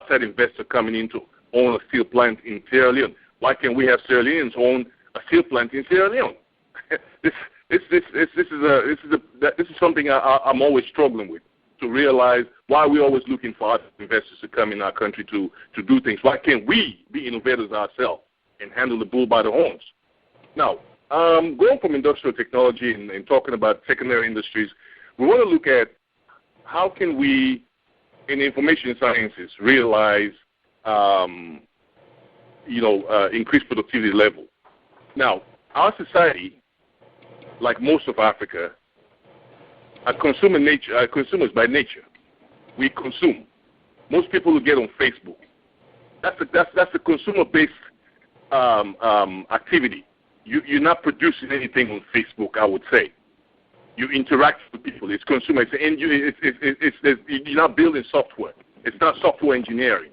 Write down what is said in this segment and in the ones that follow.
outside investor coming in to own a steel plant in Sierra Leone. Why can't we have Sierra Leoneans own a steel plant in Sierra Leone? This is something I'm always struggling with, to realize why we're always looking for other investors to come in our country to do things. Why can't we be innovators ourselves and handle the bull by the horns? Now, going from industrial technology and talking about secondary industries, we want to look at how can we, in information sciences, realize increased productivity level. Now, our society, like most of Africa, are consumers by nature. We consume. Most people who get on Facebook, that's a consumer-based activity. You're not producing anything on Facebook, I would say. You interact with people. It's consumer. You're not building software. It's not software engineering.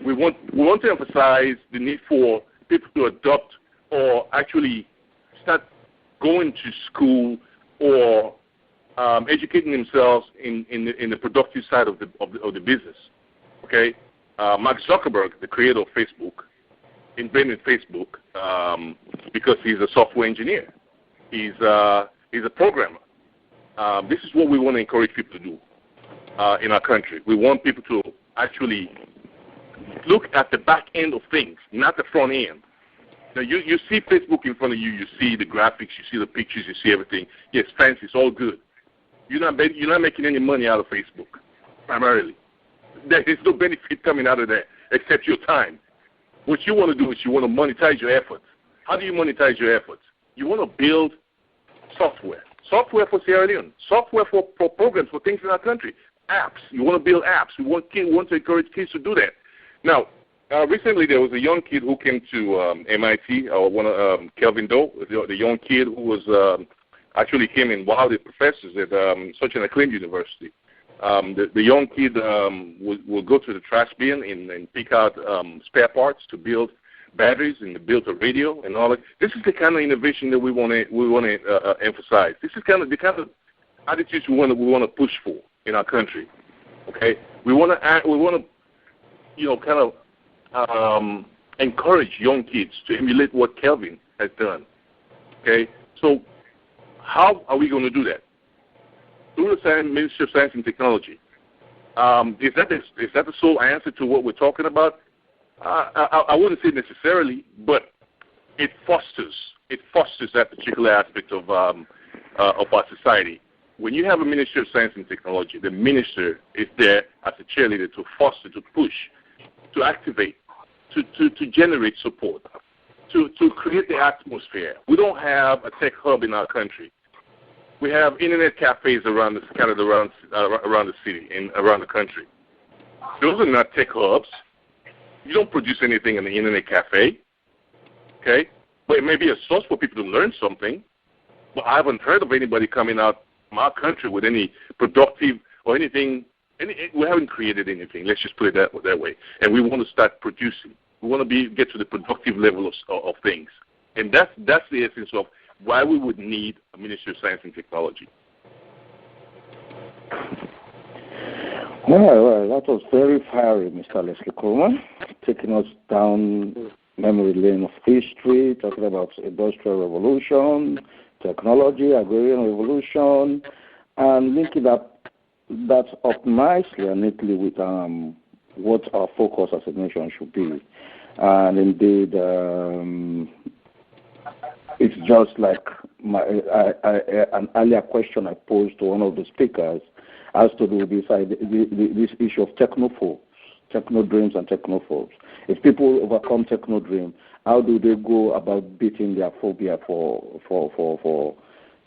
We want to emphasize the need for people to adopt or actually start going to school or educating themselves in the productive side of the business. Okay, Mark Zuckerberg, the creator of Facebook, invented Facebook because he's a software engineer. He's a programmer. This is what we want to encourage people to do in our country. We want people to actually look at the back end of things, not the front end. Now, you see Facebook in front of you. You see the graphics. You see the pictures. You see everything. Yes, fancy. It's all good. You're not making any money out of Facebook, primarily. There's no benefit coming out of that except your time. What you want to do is you want to monetize your efforts. How do you monetize your efforts? You want to build software. Software for Sierra Leone. Software for programs, for things in our country. Apps. You want to build apps. We want to encourage kids to do that. Now, recently there was a young kid who came to MIT, Kelvin Doe, the young kid who was actually came in while the professors at such an acclaimed university. The young kid will go to the trash bin and pick out spare parts to build batteries and to build a radio and all that. This is the kind of innovation that we want to emphasize. This is the kind of attitudes we want to push for in our country. Okay, we want to encourage young kids to emulate what Kelvin has done. Okay, so how are we going to do that? Through the Ministry of Science and Technology. Is that the sole answer to what we're talking about? I wouldn't say necessarily, but it fosters that particular aspect of our society. When you have a Ministry of Science and Technology, the minister is there as a cheerleader to foster, to push, to activate, to generate support, to create the atmosphere. We don't have a tech hub in our country. We have internet cafes scattered around the city and around the country. Those are not tech hubs. You don't produce anything in the internet cafe, okay? But it may be a source for people to learn something. But I haven't heard of anybody coming out from our country with any productive or anything. We haven't created anything. Let's just put it that way. And we want to start producing. We want to get to the productive level of things. And that's the essence of why we would need a Ministry of Science and Technology. Well, that was very fiery, Mr. Leslie Coleman, taking us down memory lane of history, talking about industrial revolution, technology, agrarian revolution, and linking that up nicely and neatly with what our focus as a nation should be. And indeed, it's just like an earlier question I posed to one of the speakers has to do with this issue of techno-dreams and technophobes. If people overcome techno-dream, how do they go about beating their phobia for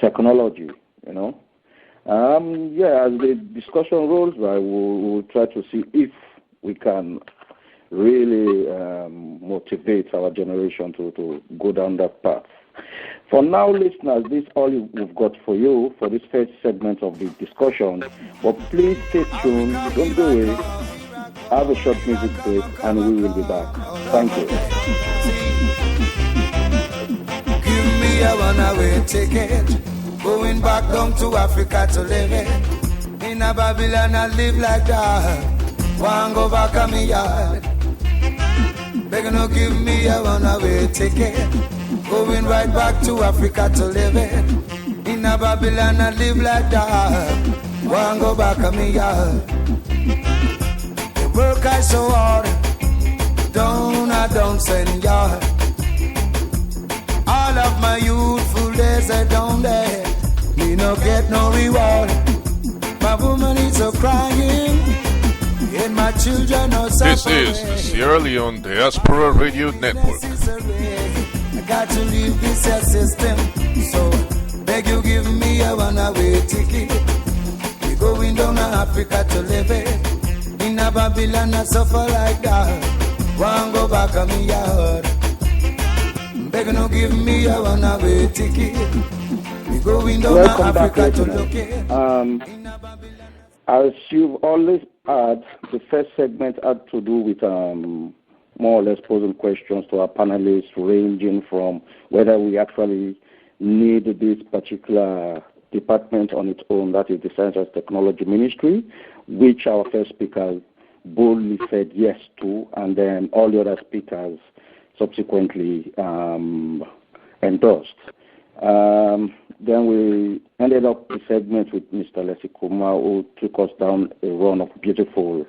technology, you know? As the discussion rolls by, we'll try to see if we can really motivate our generation to go down that path. For now, listeners, this is all we've got for you for this first segment of the discussion. But please stay tuned, don't go away, have a short music break, and we will be back. Thank you. Give me a one-way ticket, going back down to Africa to live it. In a Babylon I live like that. want go back on me yard. Begging no give me a runaway ticket. Going right back to Africa to live it. In a Babylon I live like that. Want go back on me yard. The work I so hard. Don't send yard. All of my youthful days I don't there. Me no get no reward. My woman is so crying. And my children are suffering. This is the Sierra Leone Diaspora Radio Network. I got to leave this system. So beg you give me a runaway ticket. We going down to Africa to live it. In a Babylon I suffer like that. Want go back on me yard. Beg no give me a runaway ticket. We going down to Africa to look it. As you've always had, the first segment had to do with more or less posing questions to our panelists, ranging from whether we actually need this particular department on its own, that is the Science and Technology Ministry, which our first speaker boldly said yes to, and then all the other speakers subsequently endorsed. Then we ended up the segment with Mr. Lesikuma, who took us down a run of beautiful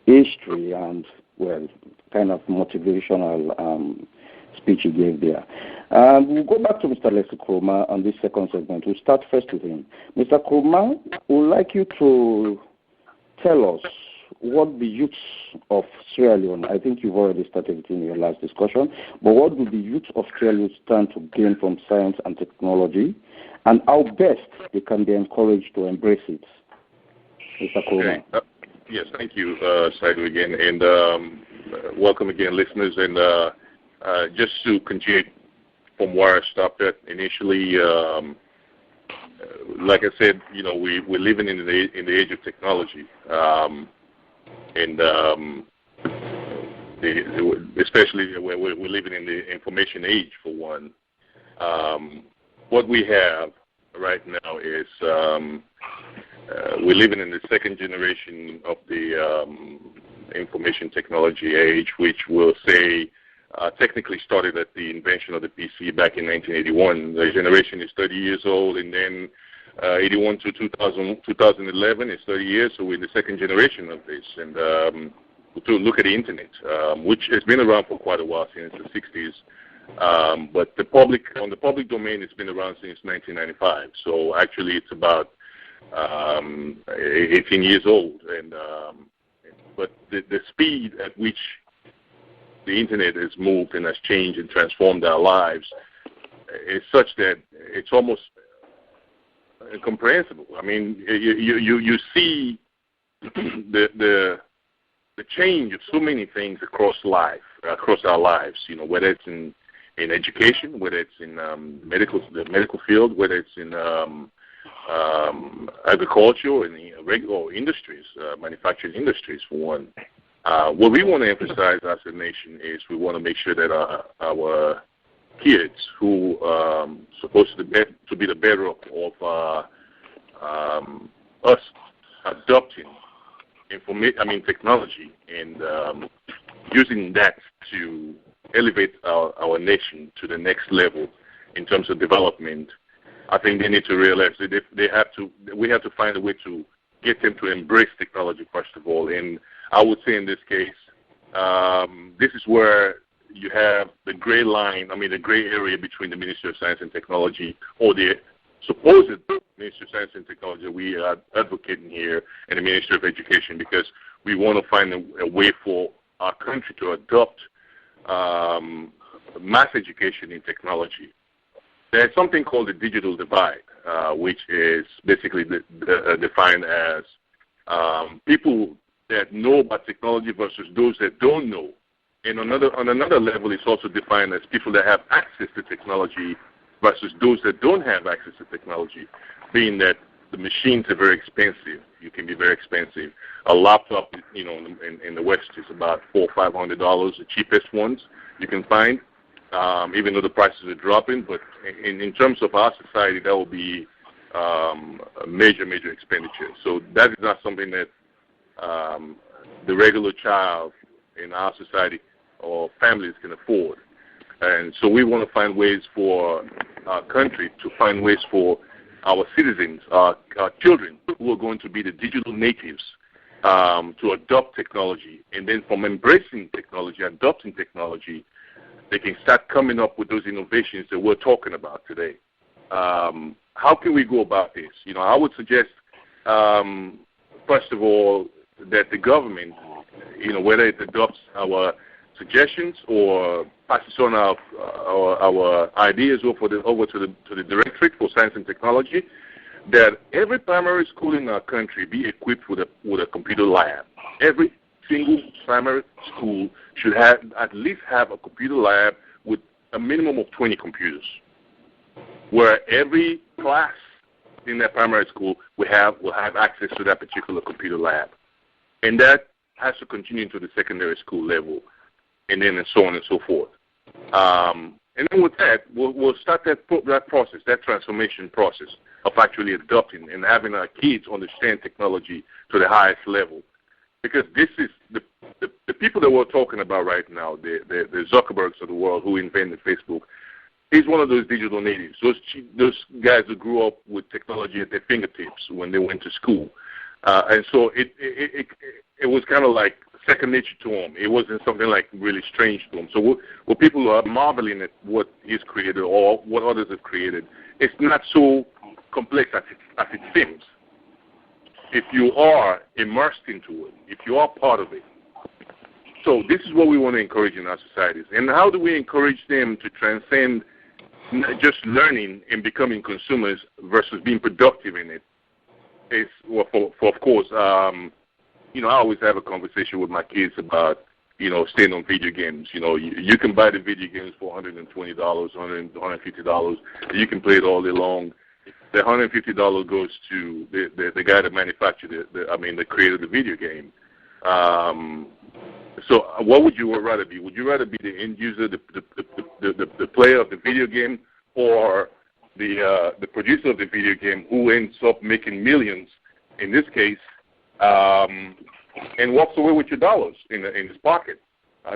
history and, well, kind of motivational speech he gave there. We'll go back to Mr. Lesikuma on this second segment. We'll start first with him. Mr. Kuma, we'd like you to tell us what the youths of Sierra Leone, I think you've already started it in your last discussion, but what do the youths of Sierra Leone stand to gain from science and technology, and how best they can be encouraged to embrace it? Mr. Kuma. Okay. Yes, thank you, Saidu, again, and welcome again, listeners. And just to continue from where I stopped at initially, like I said, we're living in the age of technology. Especially where we're living in the information age, for one. What we have right now is we're living in the second generation of the information technology age, which we'll say technically started at the invention of the PC back in 1981. The generation is 30 years old, and then 81 to 2011 is 30 years, so we're in the second generation of this. And to look at the internet, which has been around for quite a while, since the 60s, but on the public domain, it's been around since 1995. So actually, it's about 18 years old. And but the speed at which the internet has moved and has changed and transformed our lives is such that it's almost incomprehensible. I mean, you see the change of so many things across our lives. Whether it's in education, whether it's in the medical field, whether it's in agriculture and regular industries, manufacturing industries, for one. What we want to emphasize as a nation is we want to make sure that our kids who supposed to be the bedrock of us adopting technology and using that to elevate our nation to the next level in terms of development. I think they need to realize that we have to find a way to get them to embrace technology first of all. And I would say in this case, this is where you have the gray area between the Ministry of Science and Technology, or the supposed Ministry of Science and Technology we are advocating here, and the Ministry of Education, because we want to find a way for our country to adopt mass education in technology. There's something called the digital divide, which is basically defined as people that know about technology versus those that don't know. And on another level, it's also defined as people that have access to technology versus those that don't have access to technology, being that the machines are very expensive. You can be very expensive. A laptop, in the West is about $400 or $500, the cheapest ones you can find, even though the prices are dropping. But in terms of our society, that will be a major expenditure. So that is not something that the regular child in our society or families can afford. And so we want to find ways for our country to find ways for our citizens, our children who are going to be the digital natives to adopt technology. And then from embracing technology, adopting technology, they can start coming up with those innovations that we're talking about today. How can we go about this? I would suggest, first of all, that the government, whether it adopts our suggestions or passes on our ideas over to the Directorate for Science and Technology, that every primary school in our country be equipped with a computer lab. Every single primary school should at least have a computer lab with a minimum of 20 computers, where every class in that primary school will have access to that particular computer lab. And that has to continue into the secondary school level, and then and so on and so forth. And then with that, we'll start that process, that transformation process of actually adopting and having our kids understand technology to the highest level. Because this is the people that we're talking about right now, the Zuckerbergs of the world who invented Facebook, is one of those digital natives, those guys who grew up with technology at their fingertips when they went to school. And so it was kind of like second nature to him. It wasn't something like really strange to him. So what people are marveling at what he's created or what others have created, it's not so complex as it seems. If you are immersed into it, if you are part of it. So this is what we want to encourage in our societies. And how do we encourage them to transcend just learning and becoming consumers versus being productive in it? It's, well, for of course, I always have a conversation with my kids about, staying on video games. You can buy the video games for $120, $150. You can play it all day long. The $150 goes to the guy that manufactured it, that created the video game. So what would you rather be? Would you rather be the end user, the player of the video game, or the producer of the video game who ends up making millions, in this case, and walks away with your dollars in his pocket?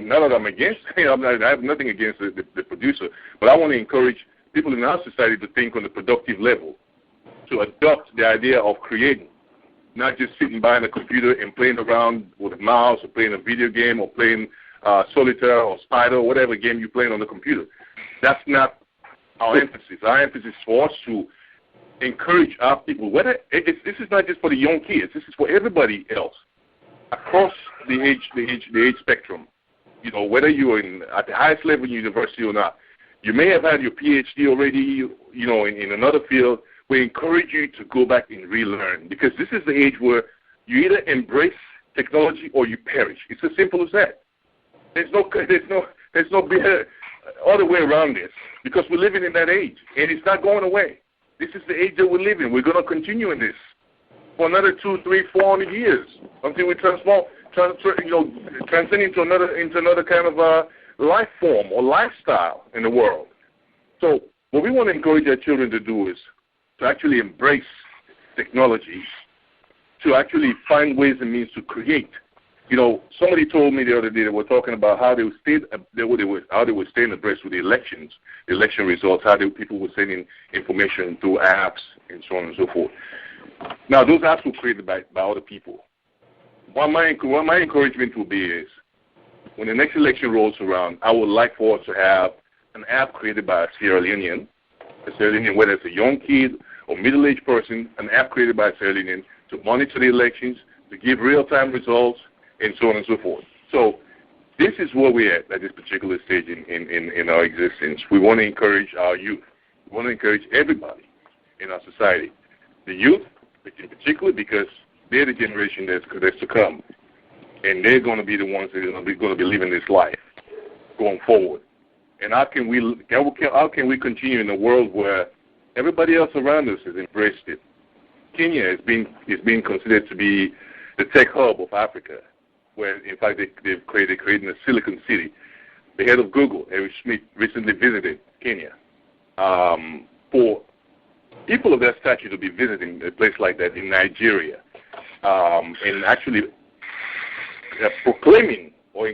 None of them against. I have nothing against the producer, but I want to encourage people in our society to think on the productive level, to adopt the idea of creating, not just sitting behind a computer and playing around with a mouse or playing a video game or playing solitaire or spider or whatever game you're playing on the computer. That's not our emphasis. Our emphasis is for us to encourage our people. This is not just for the young kids. This is for everybody else across the age spectrum. Whether you're at the highest level in university or not. You may have had your PhD already, in another field. We encourage you to go back and relearn, because this is the age where you either embrace technology or you perish. It's as simple as that. There's no other way around this, because we're living in that age, and it's not going away. This is the age that we're living. We're going to continue in this for another 200, 300, 400 years until we transcend into another kind of life form or lifestyle in the world. So what we want to encourage our children to do is to actually embrace technology, to actually find ways and means to create. Somebody told me the other day that we're talking about how they would stay abreast with the elections, the election results, how people were sending information through apps and so on and so forth. Now, those apps were created by other people. What my encouragement will be is, when the next election rolls around, I would like for us to have an app created by a Sierra Leonean, whether it's a young kid or middle-aged person, an app created by a Sierra Leonean to monitor the elections, to give real-time results, and so on and so forth. So this is where we're at this particular stage in our existence. We want to encourage our youth. We want to encourage everybody in our society. The youth, in particular, because they're the generation that's to come. And they're going to be the ones that are going to be living this life going forward. And how can we continue in a world where everybody else around us has embraced it? Kenya is being considered to be the tech hub of Africa, where in fact they've created a Silicon City. The head of Google, Eric Schmidt, recently visited Kenya. For people of that stature to be visiting a place like that in Nigeria, and actually proclaiming or